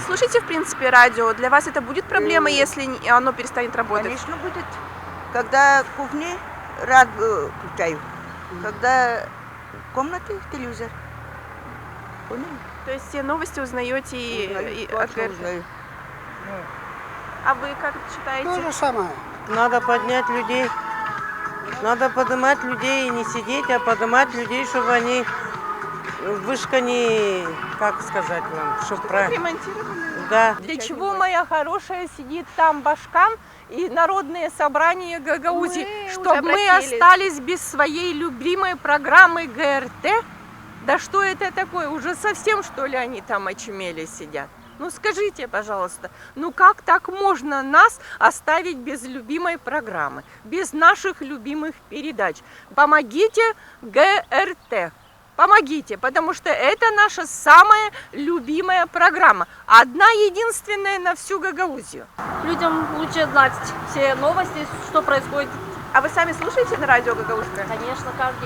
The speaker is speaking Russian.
слушаете, в принципе, радио? Для вас это будет проблема, если оно перестанет работать? Конечно, будет. Когда в кухне включаю, когда в комнате телевизор. Поняли? То есть все новости узнаете и от Точно ГРТ? узнаю. А вы как считаете? То же самое. Надо поднять людей. Надо поднимать людей и не сидеть, а поднимать людей, чтобы они вышка не, как сказать вам, чтобы правильно. Ремонтировали? Да. Для чего, моя хорошая, сидит там Башкан и народные собрания Гагаузии? Мы Чтобы уже мы обратились. остались без своей любимой программы ГРТ? Да что это такое? Уже совсем, что ли, они там очумели сидят? Ну скажите, пожалуйста, ну как так можно нас оставить без любимой программы, без наших любимых передач? Помогите ГРТ. Помогите, потому что это наша самая любимая программа. Одна единственная на всю Гагаузию. Людям лучше знать все новости, что происходит, А вы сами слушаете на радио Гагаузское? конечно, каждый день.